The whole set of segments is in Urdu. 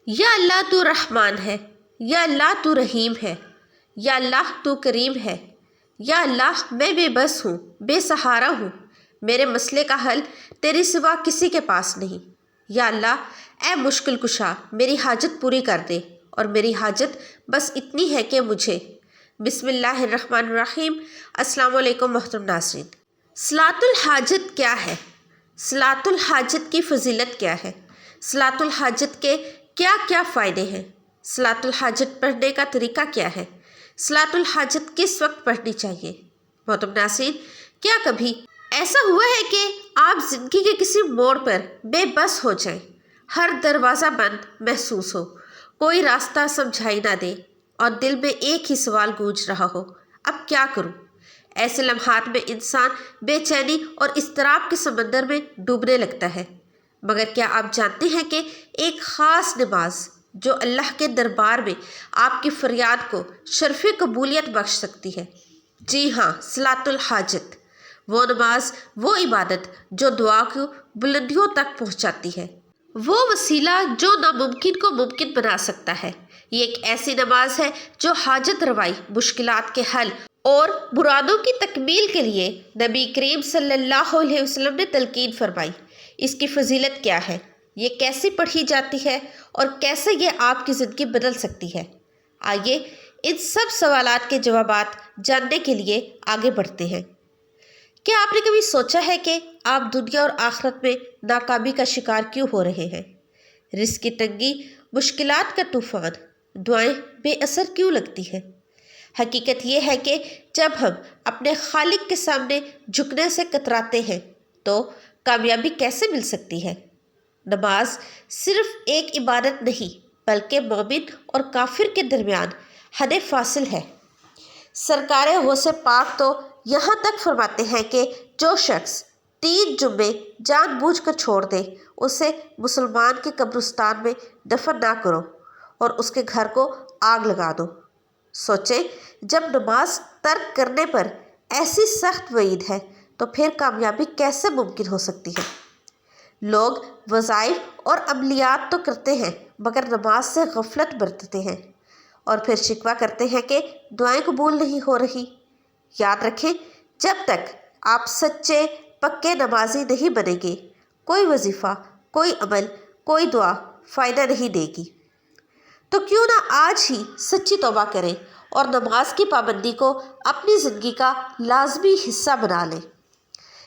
یا اللہ تو رحمان ہے، یا اللہ تو رحیم ہے، یا اللہ تو کریم ہے، یا اللہ میں بے بس ہوں، بے سہارا ہوں، میرے مسئلے کا حل تیرے سوا کسی کے پاس نہیں۔ یا اللہ اے مشکل کشا میری حاجت پوری کر دے، اور میری حاجت بس اتنی ہے کہ مجھے۔ بسم اللہ الرحمن الرحیم۔ السلام علیکم محترم ناظرین۔ صلاۃ الحاجت کیا ہے؟ صلاۃ الحاجت کی فضیلت کیا ہے؟ صلاۃ الحاجت کے کیا کیا فائدے ہیں؟ صلاۃ الحاجت پڑھنے کا طریقہ کیا ہے؟ صلاۃ الحاجت کس وقت پڑھنی چاہیے؟ محترم ناظرین، کیا کبھی ایسا ہوا ہے کہ آپ زندگی کے کسی موڑ پر بے بس ہو جائیں، ہر دروازہ بند محسوس ہو، کوئی راستہ سمجھائی نہ دے، اور دل میں ایک ہی سوال گونج رہا ہو، اب کیا کروں؟ ایسے لمحات میں انسان بے چینی اور اضطراب کے سمندر میں ڈوبنے لگتا ہے، مگر کیا آپ جانتے ہیں کہ ایک خاص نماز جو اللہ کے دربار میں آپ کی فریاد کو شرف قبولیت بخش سکتی ہے؟ جی ہاں، صلاۃ الحاجت، وہ نماز، وہ عبادت جو دعا کو بلندیوں تک پہنچاتی ہے، وہ وسیلہ جو ناممکن کو ممکن بنا سکتا ہے۔ یہ ایک ایسی نماز ہے جو حاجت روائی، مشکلات کے حل اور مرادوں کی تکمیل کے لیے نبی کریم صلی اللہ علیہ وسلم نے تلقین فرمائی۔ اس کی فضیلت کیا ہے؟ یہ کیسے پڑھی جاتی ہے اور کیسے یہ آپ کی زندگی بدل سکتی ہے؟ آئیے ان سب سوالات کے جوابات جاننے کے لیے آگے بڑھتے ہیں۔ کیا آپ نے کبھی سوچا ہے کہ آپ دنیا اور آخرت میں ناکامی کا شکار کیوں ہو رہے ہیں؟ رزق کی تنگی، مشکلات کا طوفان، دعائیں بے اثر کیوں لگتی ہیں؟ حقیقت یہ ہے کہ جب ہم اپنے خالق کے سامنے جھکنے سے کتراتے ہیں تو کامیابی کیسے مل سکتی ہے؟ نماز صرف ایک عبادت نہیں بلکہ مومن اور کافر کے درمیان حد فاصل ہے۔ سرکار غوث پاک تو یہاں تک فرماتے ہیں کہ جو شخص 3 جمعے جان بوجھ کر چھوڑ دے اسے مسلمان کے قبرستان میں دفن نہ کرو اور اس کے گھر کو آگ لگا دو۔ سوچیں، جب نماز ترک کرنے پر ایسی سخت وعید ہے تو پھر کامیابی کیسے ممکن ہو سکتی ہے؟ لوگ وظائف اور عملیات تو کرتے ہیں مگر نماز سے غفلت برتتے ہیں، اور پھر شکوہ کرتے ہیں کہ دعائیں قبول نہیں ہو رہی۔ یاد رکھیں، جب تک آپ سچے پکے نمازی نہیں بنیں گے، کوئی وظیفہ، کوئی عمل، کوئی دعا فائدہ نہیں دے گی۔ تو کیوں نہ آج ہی سچی توبہ کریں اور نماز کی پابندی کو اپنی زندگی کا لازمی حصہ بنا لیں۔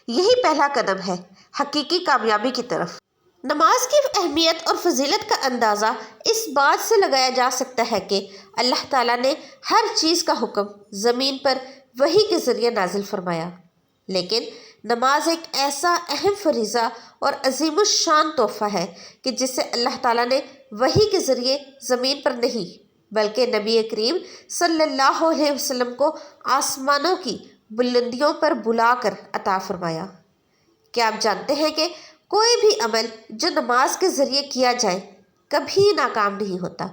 یہی پہلا قدم ہے حقیقی کامیابی کی طرف۔ نماز کی اہمیت اور فضیلت کا اندازہ اس بات سے لگایا جا سکتا ہے کہ اللہ تعالیٰ نے ہر چیز کا حکم زمین پر وحی کے ذریعے نازل فرمایا، لیکن نماز ایک ایسا اہم فریضہ اور عظیم الشان تحفہ ہے کہ جسے اللہ تعالیٰ نے وحی کے ذریعے زمین پر نہیں بلکہ نبی کریم صلی اللہ علیہ وسلم کو آسمانوں کی بلندیوں پر بلا کر عطا فرمایا۔ کیا آپ جانتے ہیں کہ کوئی بھی عمل جو نماز کے ذریعے کیا جائے کبھی ناکام نہیں ہوتا،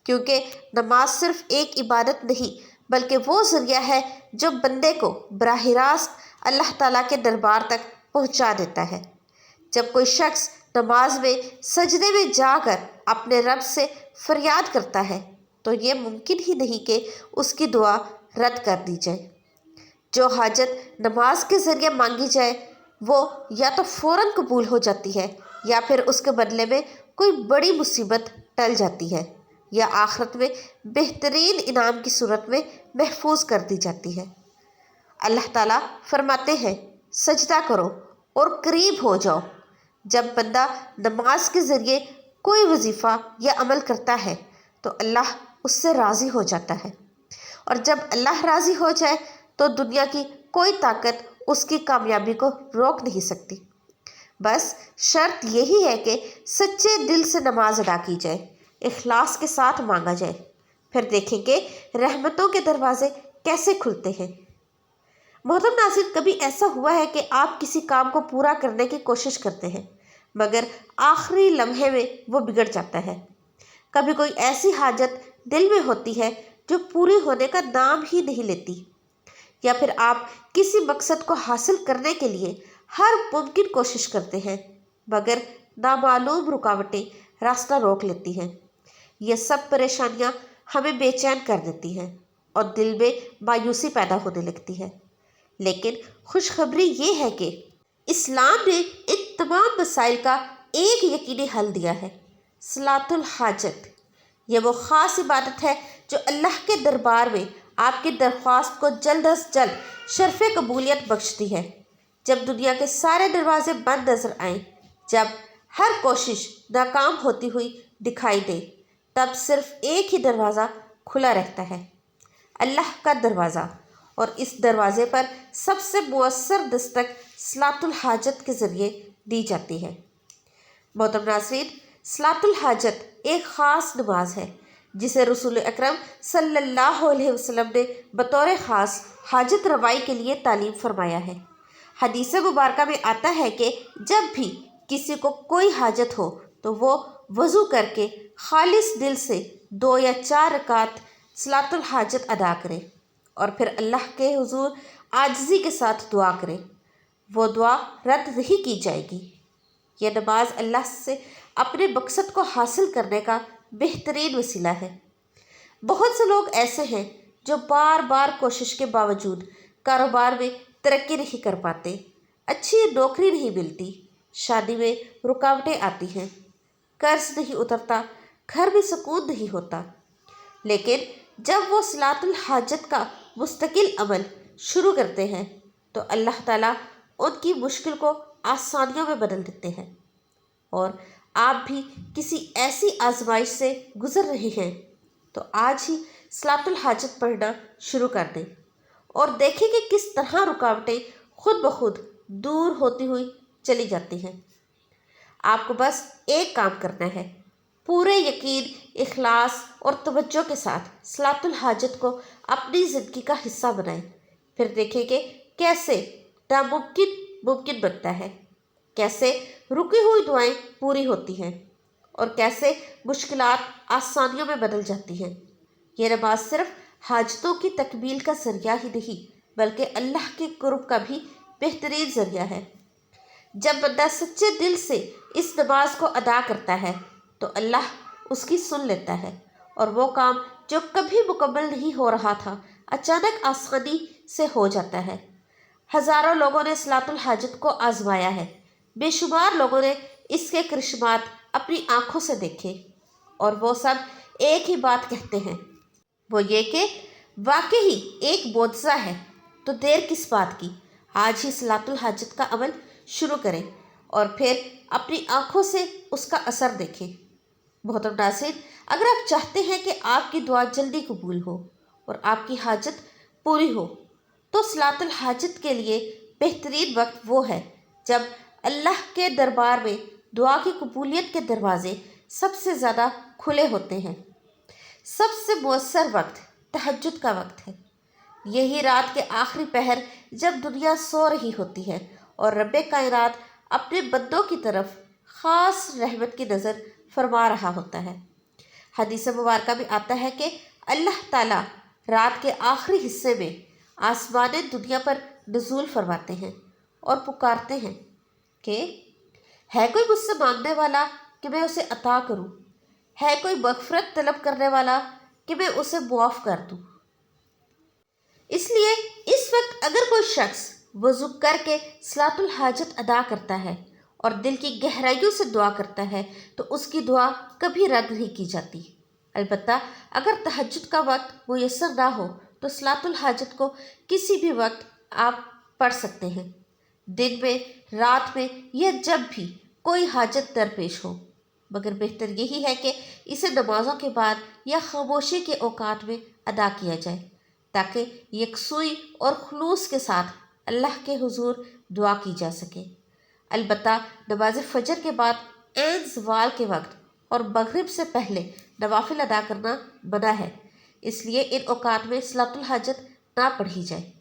کیونکہ نماز صرف ایک عبادت نہیں بلکہ وہ ذریعہ ہے جو بندے کو براہ راست اللہ تعالیٰ کے دربار تک پہنچا دیتا ہے۔ جب کوئی شخص نماز میں سجدے میں جا کر اپنے رب سے فریاد کرتا ہے تو یہ ممکن ہی نہیں کہ اس کی دعا رد کر دی جائے۔ جو حاجت نماز کے ذریعے مانگی جائے وہ یا تو فوراً قبول ہو جاتی ہے یا پھر اس کے بدلے میں کوئی بڑی مصیبت ٹل جاتی ہے یا آخرت میں بہترین انعام کی صورت میں محفوظ کر دی جاتی ہے۔ اللہ تعالیٰ فرماتے ہیں، سجدہ کرو اور قریب ہو جاؤ۔ جب بندہ نماز کے ذریعے کوئی وظیفہ یا عمل کرتا ہے تو اللہ اس سے راضی ہو جاتا ہے، اور جب اللہ راضی ہو جائے تو دنیا کی کوئی طاقت اس کی کامیابی کو روک نہیں سکتی۔ بس شرط یہی ہے کہ سچے دل سے نماز ادا کی جائے، اخلاص کے ساتھ مانگا جائے، پھر دیکھیں کہ رحمتوں کے دروازے کیسے کھلتے ہیں۔ محترم ناظرین، کبھی ایسا ہوا ہے کہ آپ کسی کام کو پورا کرنے کی کوشش کرتے ہیں مگر آخری لمحے میں وہ بگڑ جاتا ہے؟ کبھی کوئی ایسی حاجت دل میں ہوتی ہے جو پوری ہونے کا نام ہی نہیں لیتی، یا پھر آپ کسی مقصد کو حاصل کرنے کے لیے ہر ممکن کوشش کرتے ہیں مگر نامعلوم رکاوٹیں راستہ روک لیتی ہیں۔ یہ سب پریشانیاں ہمیں بے چین کر دیتی ہیں اور دل میں مایوسی پیدا ہونے لگتی ہے، لیکن خوشخبری یہ ہے کہ اسلام نے ان تمام مسائل کا ایک یقینی حل دیا ہے، صلاۃ الحاجت۔ یہ وہ خاص عبادت ہے جو اللہ کے دربار میں آپ کی درخواست کو جلد از جلد شرف قبولیت بخشتی ہے۔ جب دنیا کے سارے دروازے بند نظر آئیں، جب ہر کوشش ناکام ہوتی ہوئی دکھائی دے، تب صرف ایک ہی دروازہ کھلا رہتا ہے، اللہ کا دروازہ، اور اس دروازے پر سب سے مؤثر دستک صلاۃ الحاجت کے ذریعے دی جاتی ہے۔ محترم ناظرین، صلاۃ الحاجت ایک خاص نماز ہے جسے رسول اکرم صلی اللہ علیہ وسلم نے بطور خاص حاجت روائی کے لیے تعلیم فرمایا ہے۔ حدیث مبارکہ میں آتا ہے کہ جب بھی کسی کو کوئی حاجت ہو تو وہ وضو کر کے خالص دل سے 2 یا 4 رکعت صلاۃ الحاجت ادا کرے اور پھر اللہ کے حضور عاجزی کے ساتھ دعا کرے۔ وہ دعا رد نہیں کی جائے گی۔ یہ نماز اللہ سے اپنے مقصد کو حاصل کرنے کا بہترین وسیلہ ہے۔ بہت سے لوگ ایسے ہیں جو بار بار کوشش کے باوجود کاروبار میں ترقی نہیں کر پاتے، اچھی نوکری نہیں ملتی، شادی میں رکاوٹیں آتی ہیں، قرض نہیں اترتا، گھر میں سکون نہیں ہوتا، لیکن جب وہ صلاۃ الحاجت کا مستقل عمل شروع کرتے ہیں تو اللہ تعالیٰ ان کی مشکل کو آسانیوں میں بدل دیتے ہیں۔ اور آپ بھی کسی ایسی آزمائش سے گزر رہے ہیں تو آج ہی صلاۃ الحاجت پڑھنا شروع کر دیں اور دیکھیں کہ کس طرح رکاوٹیں خود بخود دور ہوتی ہوئی چلی جاتی ہیں۔ آپ کو بس ایک کام کرنا ہے، پورے یقین، اخلاص اور توجہ کے ساتھ صلاۃ الحاجت کو اپنی زندگی کا حصہ بنائیں، پھر دیکھیں کہ کیسے ناممکن ممکن بنتا ہے، کیسے رکی ہوئی دعائیں پوری ہوتی ہیں اور کیسے مشکلات آسانیوں میں بدل جاتی ہیں۔ یہ نماز صرف حاجتوں کی تکمیل کا ذریعہ ہی نہیں بلکہ اللہ کے قرب کا بھی بہترین ذریعہ ہے۔ جب بندہ سچے دل سے اس نماز کو ادا کرتا ہے تو اللہ اس کی سن لیتا ہے اور وہ کام جو کبھی مکمل نہیں ہو رہا تھا اچانک آسانی سے ہو جاتا ہے۔ ہزاروں لوگوں نے صلاۃ الحاجت کو آزمایا ہے، بے شمار لوگوں نے اس کے کرشمات اپنی آنکھوں سے دیکھے، اور وہ سب ایک ہی بات کہتے ہیں، وہ یہ کہ واقعی ایک معجزہ ہے۔ تو دیر کس بات کی، آج ہی صلاۃ الحاجت کا عمل شروع کریں اور پھر اپنی آنکھوں سے اس کا اثر دیکھیں۔ محترم ناظرین، اگر آپ چاہتے ہیں کہ آپ کی دعا جلدی قبول ہو اور آپ کی حاجت پوری ہو تو صلاۃ الحاجت کے لیے بہترین وقت وہ ہے جب اللہ کے دربار میں دعا کی قبولیت کے دروازے سب سے زیادہ کھلے ہوتے ہیں۔ سب سے مؤثر وقت تہجد کا وقت ہے۔ یہی رات کے آخری پہر جب دنیا سو رہی ہوتی ہے اور رب کائنات اپنے بندوں کی طرف خاص رحمت کی نظر فرما رہا ہوتا ہے۔ حدیث مبارکہ میں آتا ہے کہ اللہ تعالیٰ رات کے آخری حصے میں آسمان دنیا پر نزول فرماتے ہیں اور پکارتے ہیں کہ ہے کوئی مجھ سے مانگنے والا کہ میں اسے عطا کروں، ہے کوئی مغفرت طلب کرنے والا کہ میں اسے معاف کر دوں۔ اس لیے اس وقت اگر کوئی شخص وضو کر کے صلاۃ الحاجت ادا کرتا ہے اور دل کی گہرائیوں سے دعا کرتا ہے تو اس کی دعا کبھی رد نہیں کی جاتی۔ البتہ اگر تہجد کا وقت میسر نہ ہو تو صلاۃ الحاجت کو کسی بھی وقت آپ پڑھ سکتے ہیں، دن میں، رات میں، یا جب بھی کوئی حاجت درپیش ہو، مگر بہتر یہی ہے کہ اسے نمازوں کے بعد یا خاموشی کے اوقات میں ادا کیا جائے تاکہ یکسوئی اور خلوص کے ساتھ اللہ کے حضور دعا کی جا سکے۔ البتہ نماز فجر کے بعد عین زوال کے وقت اور مغرب سے پہلے نوافل ادا کرنا منع ہے، اس لیے ان اوقات میں صلاۃ الحاجت نہ پڑھی جائے۔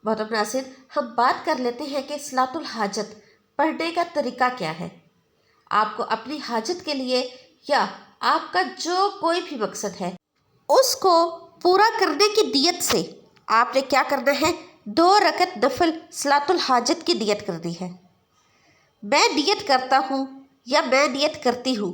محترم ناظرین، ہم بات کر لیتے ہیں کہ صلاۃ الحاجت پڑھنے کا طریقہ کیا ہے۔ آپ کو اپنی حاجت کے لیے یا آپ کا جو کوئی بھی مقصد ہے اس کو پورا کرنے کی نیت سے آپ نے کیا کرنا ہے، 2 رکعت نفل صلاۃ الحاجت کی نیت کرنی ہے۔ میں نیت کرتا ہوں یا میں نیت کرتی ہوں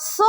100